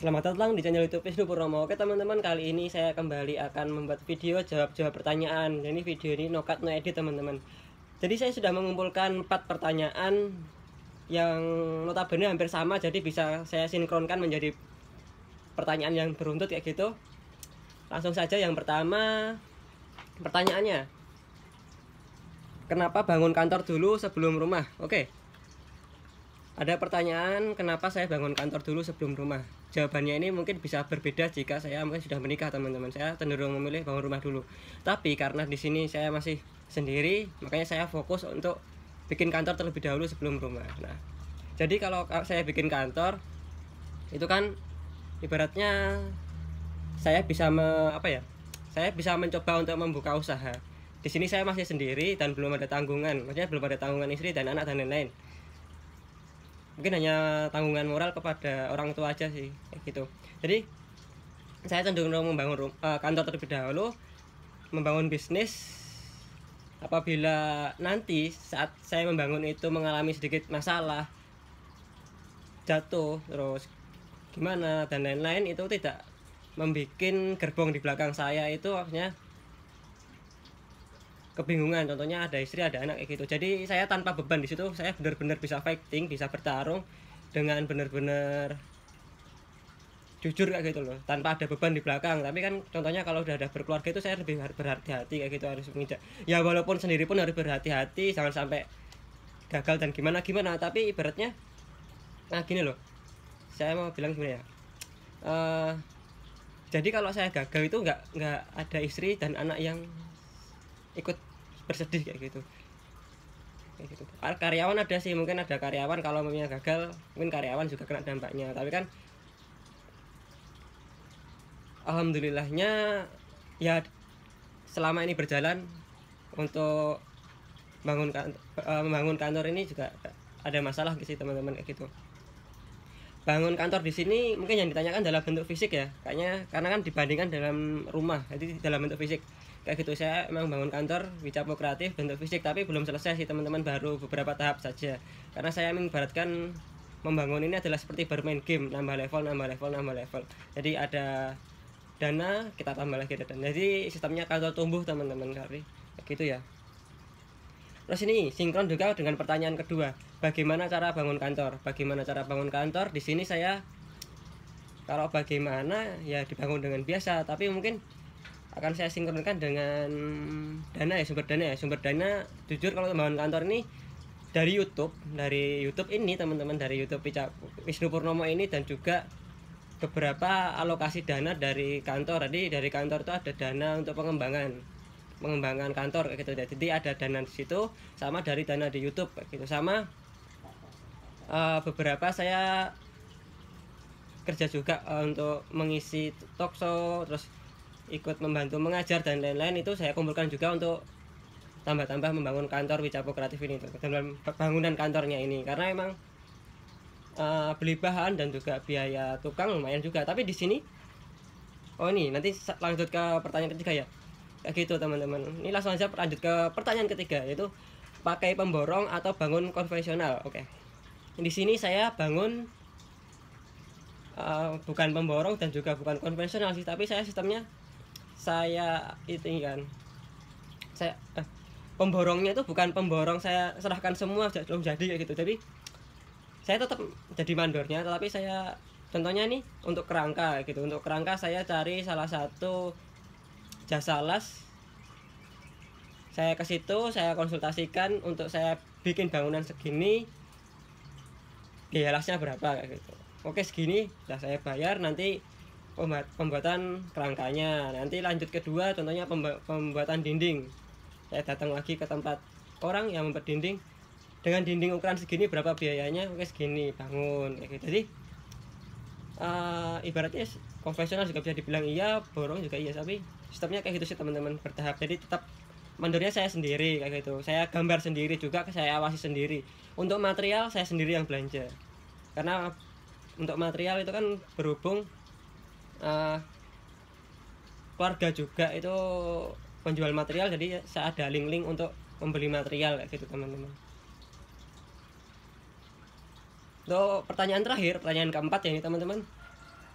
Selamat datang di channel YouTube Wisnu Purnomo. Oke teman-teman, kali ini saya kembali akan membuat video jawab-jawab pertanyaan. Jadi video ini no cut no edit teman-teman. Jadi saya sudah mengumpulkan 4 pertanyaan yang notabene hampir sama, jadi bisa saya sinkronkan menjadi pertanyaan yang beruntut kayak gitu. Langsung saja yang pertama, pertanyaannya, kenapa bangun kantor dulu sebelum rumah? Oke. Ada pertanyaan, kenapa saya bangun kantor dulu sebelum rumah? Jawabannya ini mungkin bisa berbeda jika saya mungkin sudah menikah, teman-teman. Saya cenderung memilih bangun rumah dulu. Tapi karena di sini saya masih sendiri, makanya saya fokus untuk bikin kantor terlebih dahulu sebelum rumah. Nah, jadi kalau saya bikin kantor, itu kan ibaratnya saya bisa saya bisa mencoba untuk membuka usaha. Di sini saya masih sendiri dan belum ada tanggungan, maksudnya belum ada tanggungan istri dan anak dan lain-lain. Mungkin hanya tanggungan moral kepada orang tua aja sih, kayak gitu. Jadi saya cenderung membangun kantor terlebih dahulu, membangun bisnis. Apabila nanti saat saya membangun itu mengalami sedikit masalah, jatuh terus gimana dan lain-lain, itu tidak membuat gerbong di belakang saya itu akhirnya kebingungan. Contohnya ada istri ada anak kayak gitu, jadi saya tanpa beban di situ. Saya benar-benar bisa fighting, bisa bertarung dengan benar-benar jujur kayak gitu loh, tanpa ada beban di belakang. Tapi kan contohnya kalau udah ada berkeluarga itu saya lebih berhati-hati kayak gitu, harus menginjak ya, walaupun sendiri pun harus berhati-hati, jangan sampai gagal dan gimana. Tapi ibaratnya gini loh, saya mau bilang gimana ya, jadi kalau saya gagal itu nggak ada istri dan anak yang ikut bersedih kayak gitu. Karyawan ada sih, mungkin ada karyawan kalau memangnya gagal, mungkin karyawan juga kena dampaknya. Tapi kan alhamdulillahnya ya, selama ini berjalan untuk membangun kantor ini juga ada masalah sih teman-teman kayak gitu. Bangun kantor di sini mungkin yang ditanyakan dalam bentuk fisik ya, kayaknya karena kan dibandingkan dalam rumah, jadi dalam bentuk fisik kayak gitu. Saya emang bangun kantor Wicapo Kreatif bentuk fisik, tapi belum selesai sih teman-teman, baru beberapa tahap saja. Karena saya mengibaratkan membangun ini adalah seperti bermain game, nambah level. Jadi ada dana, kita tambah lagi ada dana. Jadi sistemnya kantor tumbuh teman-teman, kayak gitu ya. Terus ini sinkron juga dengan pertanyaan kedua, bagaimana cara bangun kantor? Di sini saya kalau bagaimana ya dibangun dengan biasa, tapi mungkin akan saya sinkronkan dengan dana ya, sumber dana. Jujur kalau membangun kantor ini dari YouTube ini teman-teman, dari YouTube Wisnu Purnomo ini, dan juga beberapa alokasi dana dari kantor. Tadi dari kantor itu ada dana untuk pengembangan kantor kayak gitu. Jadi ada dana di situ, sama dari dana di YouTube kayak gitu. Sama beberapa saya kerja juga untuk mengisi talkshow, terus ikut membantu mengajar dan lain-lain. Itu saya kumpulkan juga untuk tambah-tambah membangun kantor Wicapo Kreatif ini, dalam bangunan kantornya ini. Karena emang beli bahan dan juga biaya tukang lumayan juga. Tapi di sini ini nanti lanjut ke pertanyaan ketiga ya, kayak gitu teman-teman. Ini langsung aja lanjut ke pertanyaan ketiga, yaitu pakai pemborong atau bangun konvensional. Oke, di sini saya bangun bukan pemborong dan juga bukan konvensional sih, tapi saya sistemnya pemborongnya itu bukan pemborong saya serahkan semua belum jadi kayak gitu. Jadi saya tetap jadi mandornya, tetapi saya contohnya nih untuk kerangka gitu. Untuk kerangka saya cari salah satu jasa las, saya ke situ, saya konsultasikan untuk saya bikin bangunan segini, biaya lasnya berapa kayak gitu. Oke segini, lah saya bayar, nanti pembuatan kerangkanya. Nanti lanjut kedua, contohnya pembuatan dinding, saya datang lagi ke tempat orang yang membuat dinding, dengan dinding ukuran segini berapa biayanya, oke segini, bangun kayak gitu. Jadi ibaratnya konvensional juga bisa dibilang iya, borong juga iya, tapi sistemnya kayak gitu sih teman-teman, bertahap. Jadi tetap mandornya saya sendiri kayak gitu, saya gambar sendiri juga, saya awasi sendiri. Untuk material saya sendiri yang belanja, karena untuk material itu kan berhubung keluarga juga itu penjual material, jadi saya ada link-link untuk membeli material kayak gitu teman-teman. Untuk pertanyaan terakhir, pertanyaan keempat ya ini teman-teman,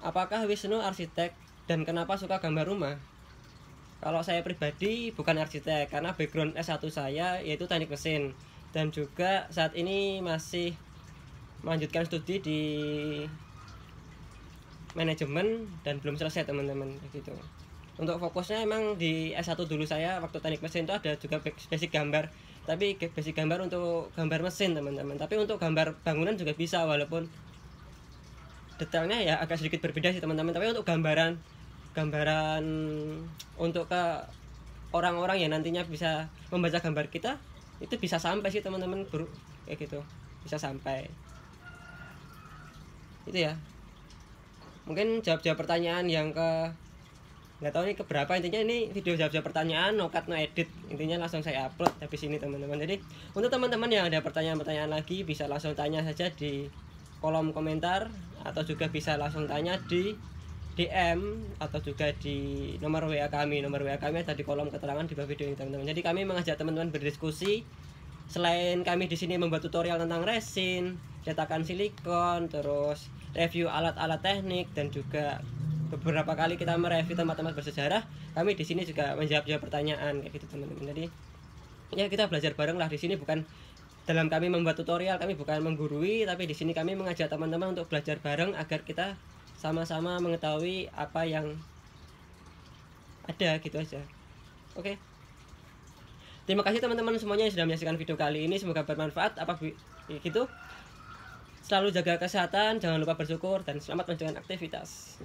apakah Wisnu arsitek dan kenapa suka gambar rumah? Kalau saya pribadi bukan arsitek, karena background S1 saya yaitu teknik mesin, dan juga saat ini masih melanjutkan studi di manajemen dan belum selesai teman-teman gitu. Untuk fokusnya emang di S1 dulu saya waktu teknik mesin itu ada juga basic gambar, tapi basic gambar untuk gambar mesin teman-teman. Tapi untuk gambar bangunan juga bisa, walaupun detailnya ya agak sedikit berbeda sih teman-teman. Tapi untuk gambaran untuk ke orang-orang yang nantinya bisa membaca gambar kita, itu bisa sampai sih teman-teman, bro, kayak gitu, bisa sampai itu ya. Mungkin jawab pertanyaan yang nggak tahu ini keberapa, intinya ini video jawab pertanyaan, no cut no edit, intinya langsung saya upload habis ini teman-teman. Jadi untuk teman-teman yang ada pertanyaan lagi bisa langsung tanya saja di kolom komentar, atau juga bisa langsung tanya di DM, atau juga di nomor WA kami. Nomor WA kami ada di kolom keterangan di bawah video ini teman-teman. Jadi kami mengajak teman-teman berdiskusi. Selain kami di sini membuat tutorial tentang resin, cetakan silikon, terus review alat-alat teknik, dan juga beberapa kali kita mereview tempat-tempat bersejarah, kami di sini juga menjawab pertanyaan kayak gitu teman-teman. Jadi ya kita belajar bareng lah di sini, bukan dalam kami membuat tutorial, kami bukan menggurui, tapi di sini kami mengajak teman-teman untuk belajar bareng agar kita sama-sama mengetahui apa yang ada gitu aja. Oke. Terima kasih teman-teman semuanya yang sudah menyaksikan video kali ini, semoga bermanfaat. Apa gitu? Selalu jaga kesehatan, jangan lupa bersyukur, dan selamat menjalankan aktivitas.